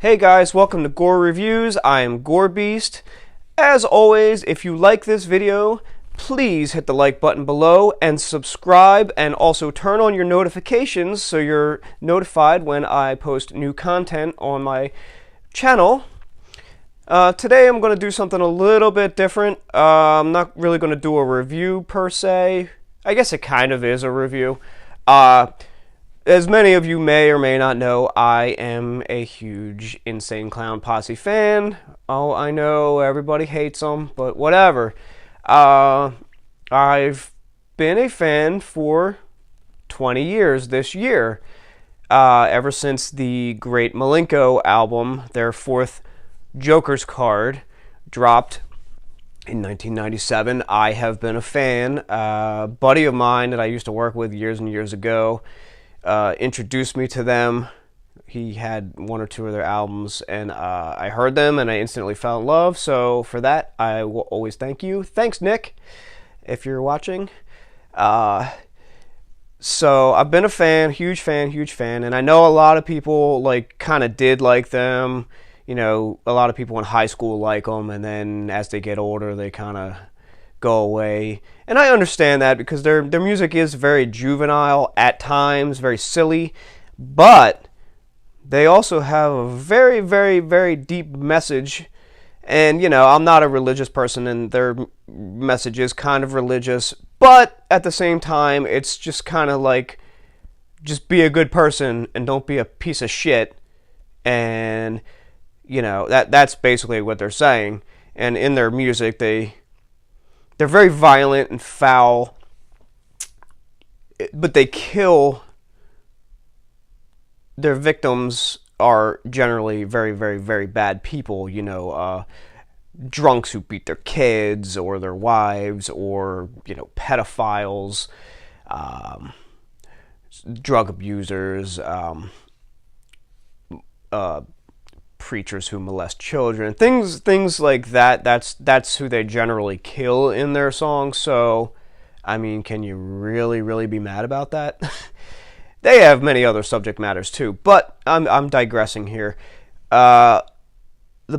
Hey guys, welcome to Gore Reviews. I am GOREbeast. As always, if you like this video, please hit the like button below and subscribe, and also turn on your notifications so you're notified when I post new content on my channel. Today I'm going to do something a little bit different. I'm not really going to do a review per se. I guess it kind of is a review. As many of you may or may not know, I am a huge Insane Clown Posse fan. Oh, I know everybody hates them, but whatever. I've been a fan for 20 years this year. Ever since the Great Milenko album, their fourth Joker's card, dropped in 1997, I have been a fan. A buddy of mine that I used to work with years and years ago introduced me to them. He had one or two of their albums, and I heard them and I instantly fell in love. So for that, I will always thank you. Thanks, Nick, if you're watching. So I've been a fan, huge fan, and I know a lot of people kind of did like them. You know, a lot of people in high school like them, and then as they get older, they kind of go away. And I understand that because their music is very juvenile at times, very silly, but they also have a very, very, very deep message. And, you know, I'm not a religious person, and their message is kind of religious, but at the same time, it's just kind of like, just be a good person and don't be a piece of shit. And, you know, that's basically what they're saying. And in their music, they're very violent and foul, but they kill. Their victims are generally very, very, very bad people. You know, drunks who beat their kids or their wives, or, you know, pedophiles, drug abusers, preachers who molest children, things like that. That's who they generally kill in their songs. So, I mean, can you really be mad about that? They have many other subject matters too, but I'm digressing here. The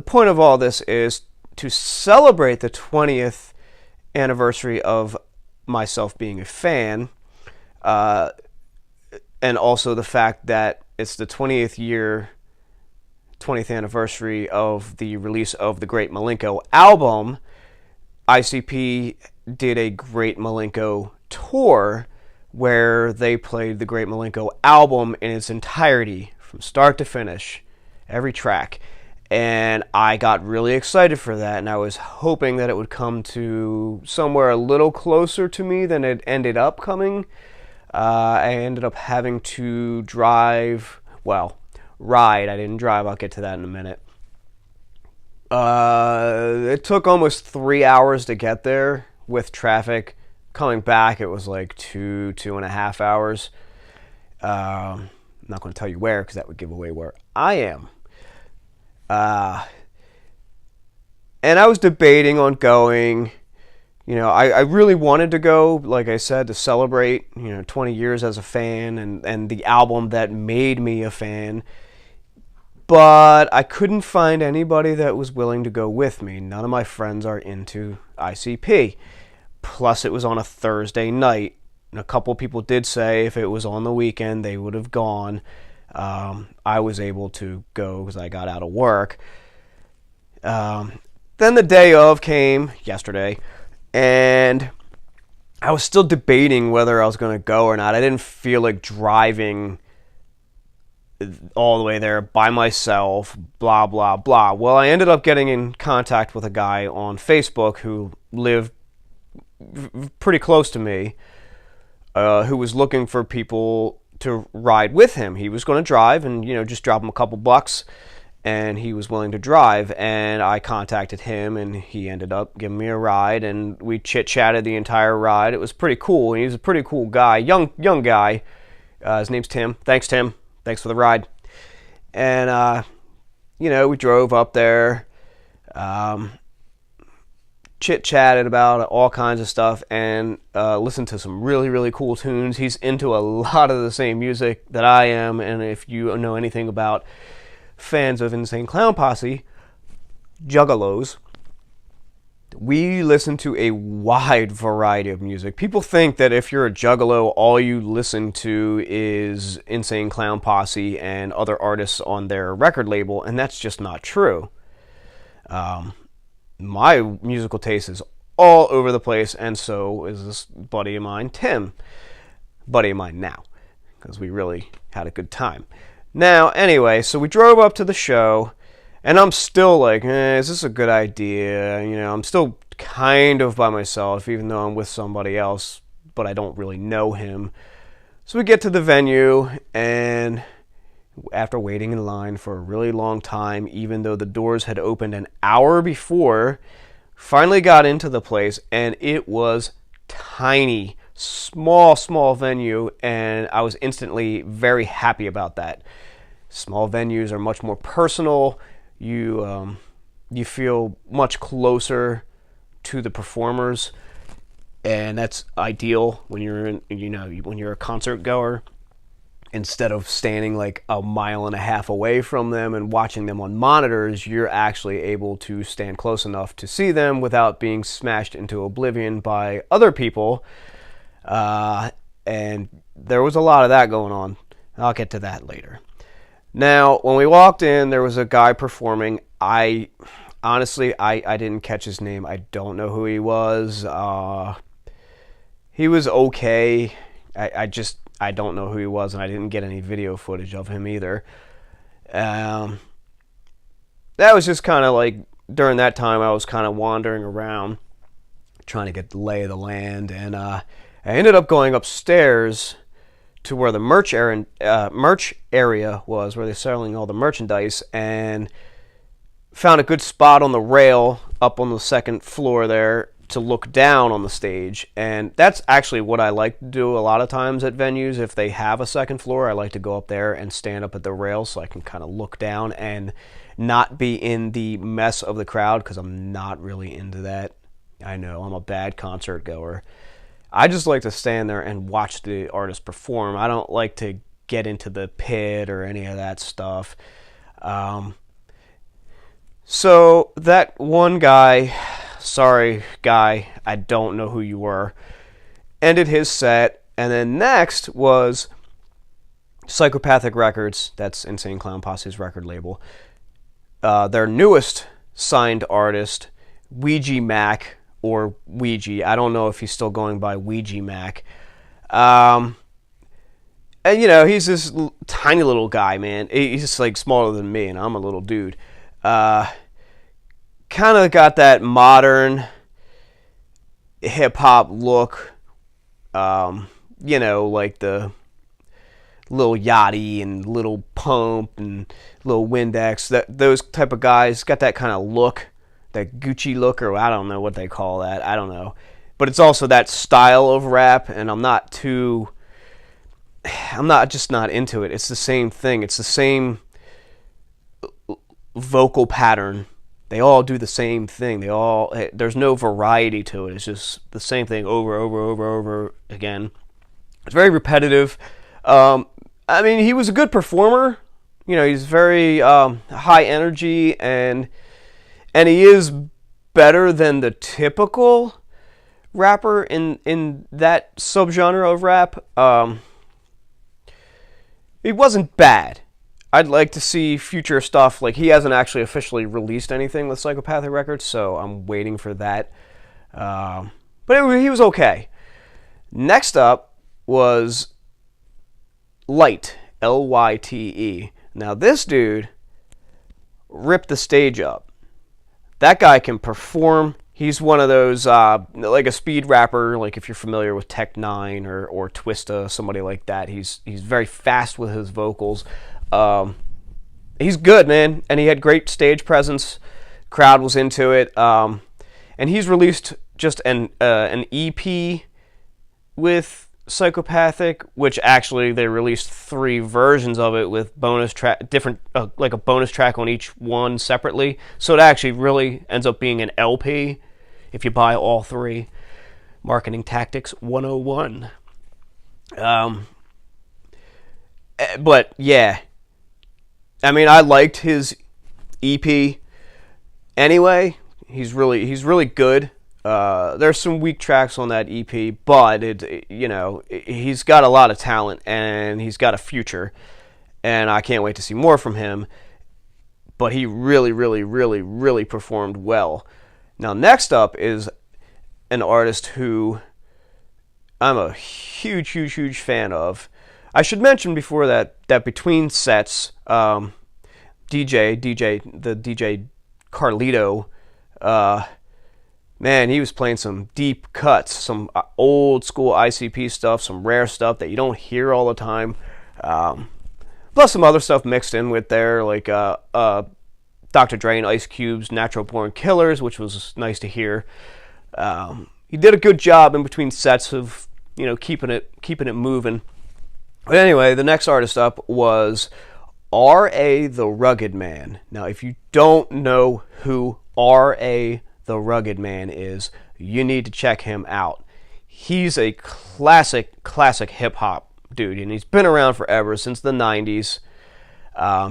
point of all this is to celebrate the 20th anniversary of myself being a fan, and also the fact that it's the 20th anniversary of the release of the Great Milenko album. ICP did a Great Milenko tour where they played the Great Milenko album in its entirety, from start to finish, every track. And I got really excited for that, and I was hoping that it would come to somewhere a little closer to me than it ended up coming. I ended up having to ride. I didn't drive. I'll get to that in a minute. It took almost 3 hours to get there with traffic. Coming back, it was like 2.5 hours. I'm not going to tell you where, because that would give away where I am. And I was debating on going. You know, I really wanted to go, like I said, to celebrate, 20 years as a fan, and the album that made me a fan. But I couldn't find anybody that was willing to go with me. None of my friends are into ICP. Plus, it was on a Thursday night. And a couple people did say if it was on the weekend, they would have gone. I was able to go because I got out of work. Then the day of came, yesterday, and I was still debating whether I was going to go or not. I didn't feel like driving all the way there by myself, blah, blah, blah. Well, I ended up getting in contact with a guy on Facebook who lived pretty close to me, who was looking for people to ride with him. He was going to drive and, just drop him a couple bucks, and he was willing to drive. And I contacted him, and he ended up giving me a ride, and we chit-chatted the entire ride. It was pretty cool. He was a pretty cool guy, young guy. His name's Tim. Thanks, Tim. Thanks for the ride. And, we drove up there, chit-chatted about all kinds of stuff, and listened to some really, really cool tunes. He's into a lot of the same music that I am, and if you know anything about fans of Insane Clown Posse, juggalos, we listen to a wide variety of music. People think that if you're a juggalo, all you listen to is Insane Clown Posse and other artists on their record label, and that's just not true. My musical taste is all over the place, and so is this buddy of mine, Tim. Buddy of mine now, because we really had a good time. Now, anyway, so we drove up to the show, and I'm still like, is this a good idea? You know, I'm still kind of by myself, even though I'm with somebody else, but I don't really know him. So we get to the venue, and after waiting in line for a really long time, even though the doors had opened an hour before, finally got into the place, and it was tiny, small venue, and I was instantly very happy about that. Small venues are much more personal. You feel much closer to the performers, and that's ideal when you're when you're a concert goer, instead of standing like a mile and a half away from them and watching them on monitors. You're actually able to stand close enough to see them without being smashed into oblivion by other people, and there was a lot of that going on. I'll get to that later. Now, when we walked in, there was a guy performing. Honestly, I didn't catch his name. I don't know who he was. He was okay. I don't know who he was, and I didn't get any video footage of him either. That was just kind of like, during that time, I was kind of wandering around, trying to get the lay of the land, and I ended up going upstairs to where the merch area was, where they're selling all the merchandise, and found a good spot on the rail up on the second floor there to look down on the stage. And that's actually what I like to do a lot of times at venues. If they have a second floor, I like to go up there and stand up at the rail so I can kind of look down and not be in the mess of the crowd, because I'm not really into that. I know I'm a bad concert goer. I just like to stand there and watch the artist perform. I don't like to get into the pit or any of that stuff. So that one guy, sorry guy, I don't know who you were, ended his set, and then next was Psychopathic Records. That's Insane Clown Posse's record label. Their newest signed artist, Ouija Mac, or Ouija. I don't know if he's still going by Ouija Mac. And you know, he's this tiny little guy, man. He's just like smaller than me, and I'm a little dude. Kind of got that modern hip hop look. You know, like the Lil Yachty and Lil Pump and Lil Windex. Those type of guys got that kind of look. That Gucci look, or I don't know what they call that. I don't know. But it's also that style of rap, and I'm just not into it. It's the same thing. It's the same vocal pattern. They all do the same thing. There's no variety to it. It's just the same thing over again. It's very repetitive. I mean, he was a good performer. You know, he's very high energy, and he is better than the typical rapper in that subgenre of rap. It wasn't bad. I'd like to see future stuff. Like, he hasn't actually officially released anything with Psychopathic Records, so I'm waiting for that. But he was okay. Next up was Lyte, Lyte. Now, this dude ripped the stage up. That guy can perform. He's one of those, like a speed rapper, like if you're familiar with Tech Nine or Twista, somebody like that. He's very fast with his vocals. He's good, man, and he had great stage presence. Crowd was into it. And he's released just an EP with Psychopathic, which actually they released 3 versions of it with bonus track, different, like a bonus track on each one separately. So it actually really ends up being an LP if you buy all 3. Marketing Tactics 101. But yeah, I mean, I liked his EP anyway. He's really good. There's some weak tracks on that EP, but he's got a lot of talent and he's got a future, and I can't wait to see more from him. But he really performed well. Now, next up is an artist who I'm a huge fan of. I should mention before that between sets, DJ Carlito, man, he was playing some deep cuts, some old school ICP stuff, some rare stuff that you don't hear all the time. Plus some other stuff mixed in with there, like Dr. Dre and Ice Cube's Natural Born Killers, which was nice to hear. He did a good job in between sets of keeping it moving. But anyway, the next artist up was R.A. the Rugged Man. Now, if you don't know who R.A. the Rugged Man is, you need to check him out. He's a classic hip-hop dude, and he's been around forever, since the 90s.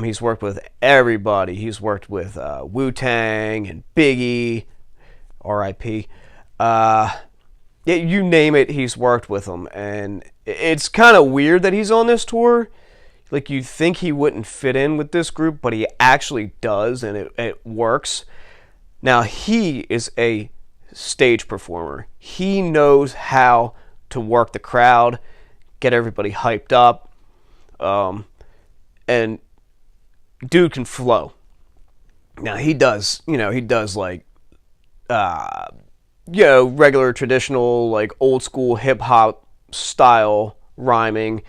He's worked with everybody. He's worked with Wu-Tang and Biggie, R.I.P. You name it, he's worked with them, and it's kind of weird that he's on this tour. Like, you'd think he wouldn't fit in with this group, but he actually does, and it works. Now, he is a stage performer. He knows how to work the crowd, get everybody hyped up, and dude can flow. Now, he does like, regular, traditional, like, old school hip-hop style rhyming,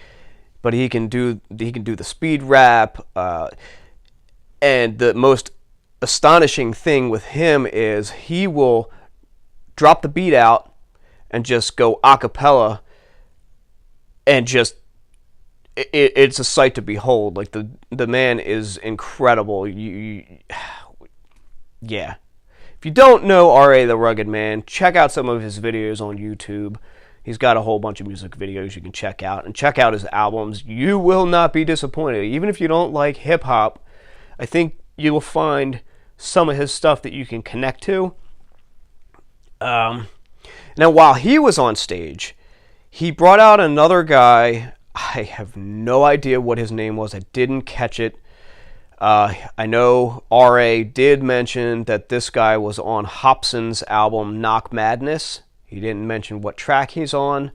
but he can do the speed rap, and the most astonishing thing with him is he will drop the beat out and just go a cappella, and just it's a sight to behold. Like, the man is incredible. Yeah. If you don't know R.A. the Rugged Man, check out some of his videos on YouTube. He's got a whole bunch of music videos you can check out, and check out his albums. You will not be disappointed. Even if you don't like hip-hop, I think you will find some of his stuff that you can connect to. Now, while he was on stage, he brought out another guy. I have no idea what his name was. I didn't catch it. I know R.A. did mention that this guy was on Hopsin's album Knock Madness. He didn't mention what track he's on,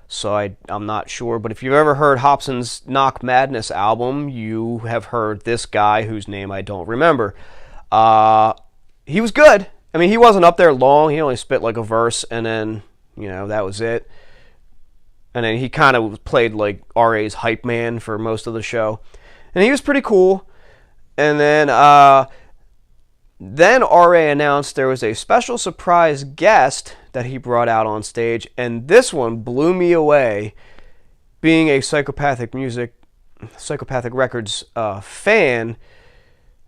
so I'm not sure. But if you've ever heard Hopsin's Knock Madness album, you have heard this guy whose name I don't remember. He was good. I mean, he wasn't up there long. He only spit like a verse, and then, that was it. And then he kind of played like R.A.'s hype man for most of the show. And he was pretty cool. And then R.A. announced there was a special surprise guest that he brought out on stage, and this one blew me away. Being a Psychopathic Records fan,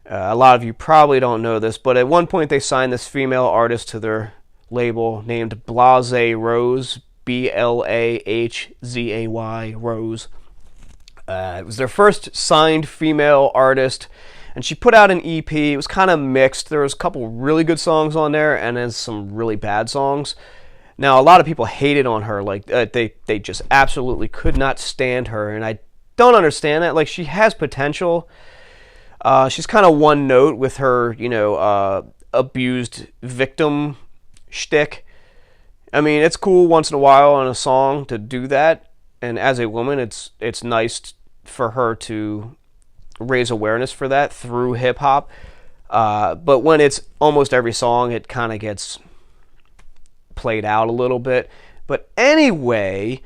a lot of you probably don't know this, but at one point they signed this female artist to their label named Blase Rose, Blahzay Rose. It was their first signed female artist, and she put out an EP. It was kind of mixed. There was a couple really good songs on there, and then some really bad songs. Now, a lot of people hated on her. Like, they just absolutely could not stand her, and I don't understand that. Like, she has potential. She's kind of one note with her, abused victim shtick. I mean, it's cool once in a while on a song to do that, and as a woman, it's nice for her to raise awareness for that through hip-hop. But when it's almost every song, it kind of gets played out a little bit. But anyway,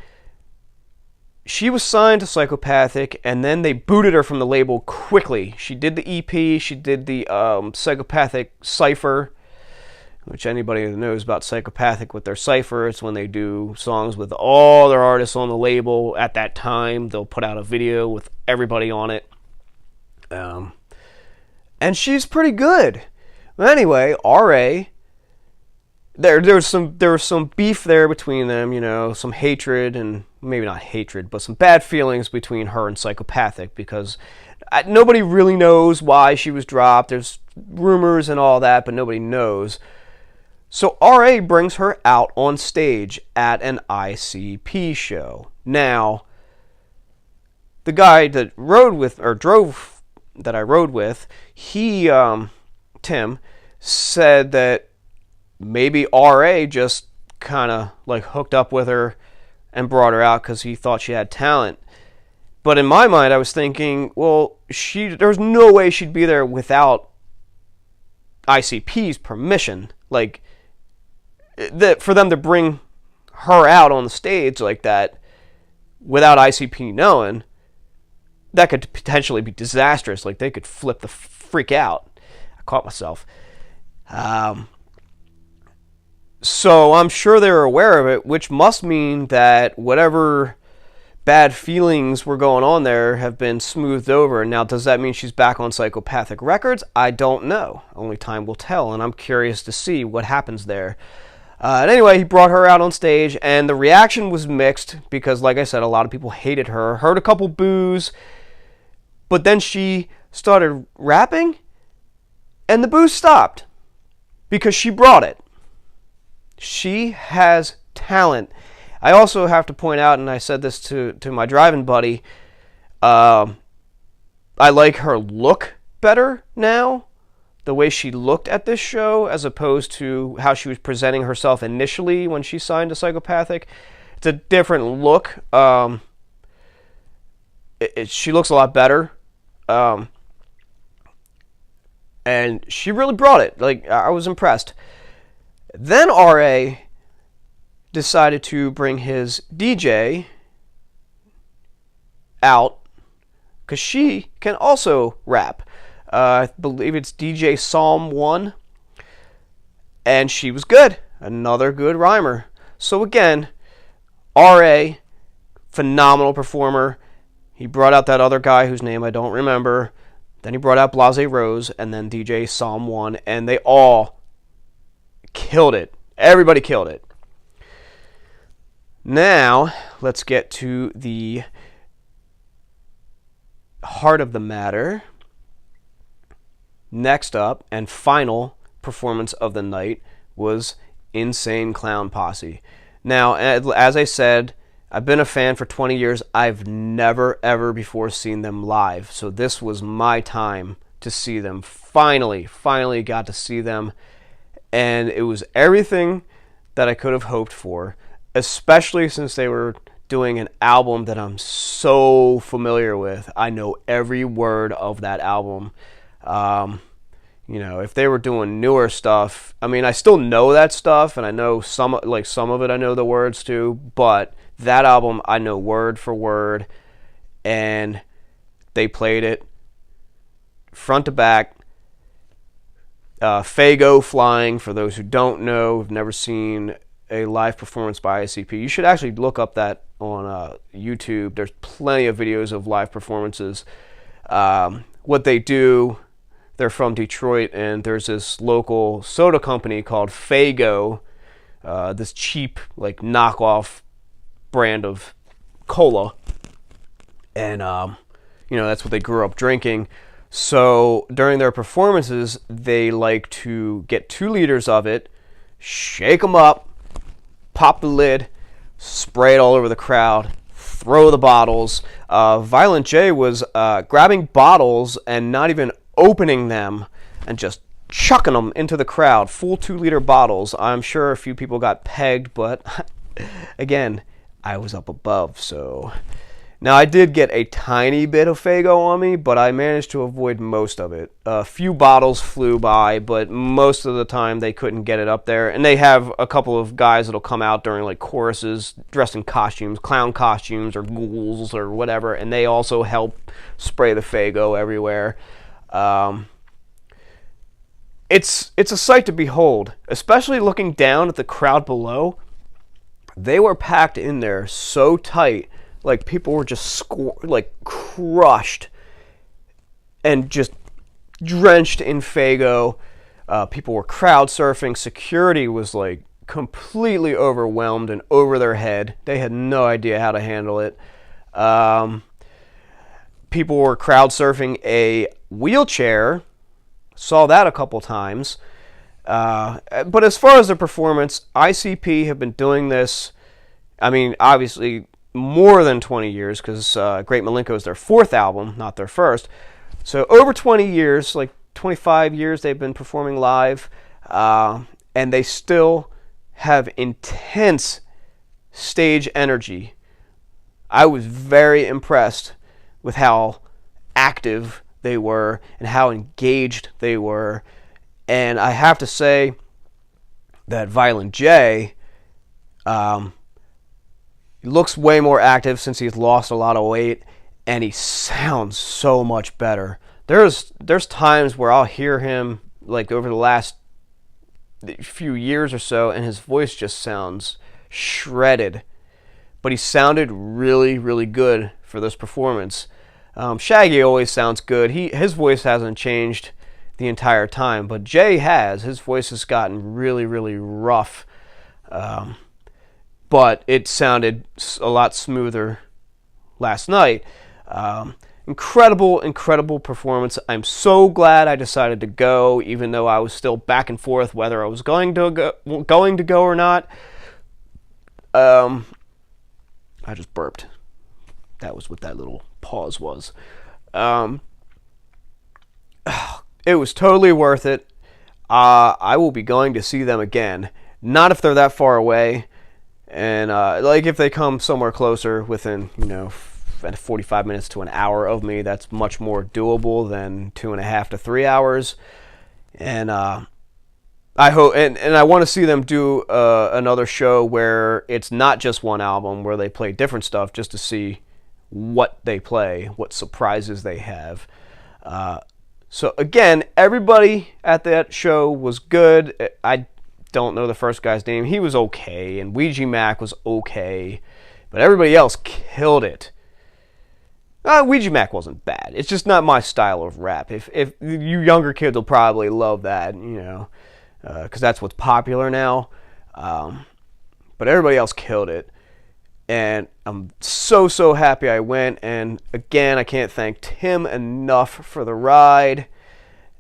she was signed to Psychopathic, and then they booted her from the label quickly. She did the EP, she did the Psychopathic Cypher, which anybody that knows about Psychopathic with their Cypher, it's when they do songs with all their artists on the label at that time. They'll put out a video with everybody on it. And she's pretty good. But anyway, R.A., there was some beef there between them, some hatred, and maybe not hatred, but some bad feelings between her and Psychopathic, because Nobody really knows why she was dropped. There's rumors and all that, but nobody knows. So RA brings her out on stage at an ICP show. Now, the guy that I rode with, he, Tim, said that maybe RA just kind of like hooked up with her and brought her out because he thought she had talent. But in my mind, I was thinking, well, there's no way she'd be there without ICP's permission. Like, for them to bring her out on the stage like that without ICP knowing, that could potentially be disastrous. Like, they could flip the freak out. I caught myself. So I'm sure they were aware of it, which must mean that whatever bad feelings were going on there have been smoothed over. Now, does that mean she's back on Psychopathic Records? I don't know. Only time will tell, and I'm curious to see what happens there. And anyway, he brought her out on stage, and the reaction was mixed because, like I said, a lot of people hated her. Heard a couple boos, but then she started rapping, and the boos stopped because she brought it. She has talent. I also have to point out, and I said this to my driving buddy, I like her look better now, the way she looked at this show, as opposed to how she was presenting herself initially when she signed to Psychopathic. It's a different look. She looks a lot better. And she really brought it. Like, I was impressed. Then RA decided to bring his DJ out because she can also rap. I believe it's DJ Psalm 1. And she was good. Another good rhymer. So again, RA, phenomenal performer. He brought out that other guy whose name I don't remember. Then he brought out Blase Rose and then DJ Psalm 1. And they all killed it. Everybody killed it. Now, let's get to the heart of the matter. Next up, and final performance of the night, was Insane Clown Posse. Now, as I said, I've been a fan for 20 years. I've never, ever before seen them live. So this was my time to see them. Finally got to see them. And it was everything that I could have hoped for, especially since they were doing an album that I'm so familiar with. I know every word of that album. If they were doing newer stuff, I mean, I still know that stuff, and I know some of it I know the words to, but that album I know word for word, and they played it front to back. Fago flying, for those who don't know, have never seen a live performance by ICP. You should actually look up that on YouTube. There's plenty of videos of live performances. What they do, they're from Detroit, and there's this local soda company called Fago, this cheap, like, knockoff brand of cola. And, that's what they grew up drinking. So during their performances, they like to get 2 liters of it, shake them up, pop the lid, spray it all over the crowd, throw the bottles. Violent J was grabbing bottles and not even opening them and just chucking them into the crowd, full 2-liter bottles. I'm sure a few people got pegged, but again, I was up above, so... Now, I did get a tiny bit of Fago on me, but I managed to avoid most of it. A few bottles flew by, but most of the time they couldn't get it up there. And they have a couple of guys that'll come out during, like, choruses dressed in costumes, clown costumes or ghouls or whatever, and they also help spray the Fago everywhere. It's a sight to behold, especially looking down at the crowd below. They were packed in there so tight. Like, people were just crushed and just drenched in Fago. People were crowd surfing. Security was, like, completely overwhelmed and over their head. They had no idea how to handle it. people were crowd surfing a wheelchair. Saw that a couple times. But as far as the performance, ICP have been doing this, I mean, obviously more than 20 years, because Great Milenko is their 4th album, not their 1st. So over 20 years, like 25 years, they've been performing live, and they still have intense stage energy. I was very impressed with how active they were and how engaged they were. And I have to say that Violent J looks way more active since he's lost a lot of weight, and he sounds so much better. There's times where I'll hear him, like over the last few years or so, and his voice just sounds shredded. But he sounded really, really good for this performance. Shaggy always sounds good. His voice hasn't changed the entire time, but Jay has. His voice has gotten really, really rough. But it sounded a lot smoother last night. Incredible, incredible performance. I'm so glad I decided to go, even though I was still back and forth whether I was going to go or not. I just burped. That was what that little pause was. It was totally worth it. I will be going to see them again. Not if they're that far away, and like if they come somewhere closer within 45 minutes to an hour of me. That's much more doable than 2.5 to 3 hours. And I hope, and I want to see them do another show where it's not just one album, where they play different stuff, just to see what they play, what surprises they have. So again, everybody at that show was good. I don't know the first guy's name. He was okay, and Ouija Mac was okay, but everybody else killed it. Ouija Mac wasn't bad. It's just not my style of rap. If you younger kids will probably love that, because that's what's popular now. But everybody else killed it. And I'm so happy I went. And again, I can't thank Tim enough for the ride.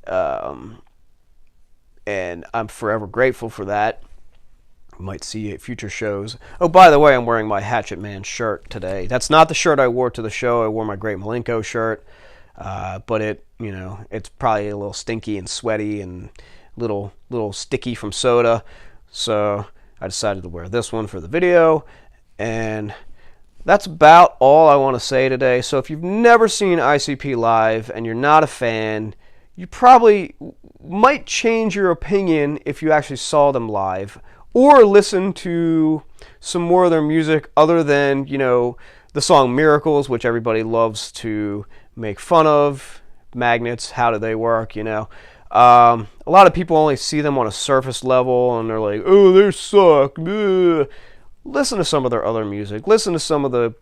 And I'm forever grateful for that. Might see at future shows. Oh, by the way, I'm wearing my Hatchet Man shirt today. That's not the shirt I wore to the show. I wore my Great Milenko shirt. But it's probably a little stinky and sweaty and little sticky from soda. So I decided to wear this one for the video. And that's about all I want to say today. So if you've never seen ICP live and you're not a fan, you probably might change your opinion if you actually saw them live, or listen to some more of their music other than, the song Miracles, which everybody loves to make fun of. Magnets, how do they work, A lot of people only see them on a surface level, and they're like, oh, they suck. Ugh. Listen to some of their other music. Listen to some of the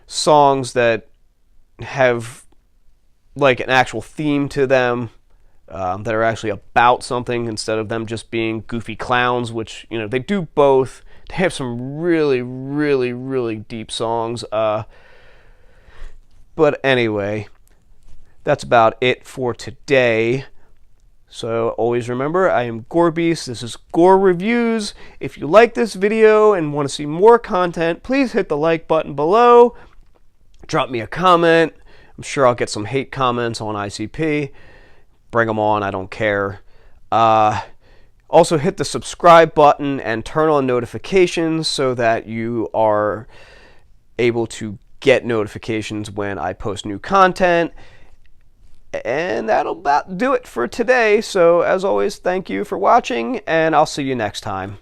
songs that have, like, an actual theme to them, that are actually about something instead of them just being goofy clowns, which, they do both. They have some really, really, really deep songs. But anyway, that's about it for today. So always remember, I am GOREbeast. This is Gore Reviews. If you like this video and want to see more content, please hit the like button below. Drop me a comment. I'm sure I'll get some hate comments on ICP. Bring them on, I don't care. Also hit the subscribe button and turn on notifications so that you are able to get notifications when I post new content. And that'll about do it for today. So as always, thank you for watching, and I'll see you next time.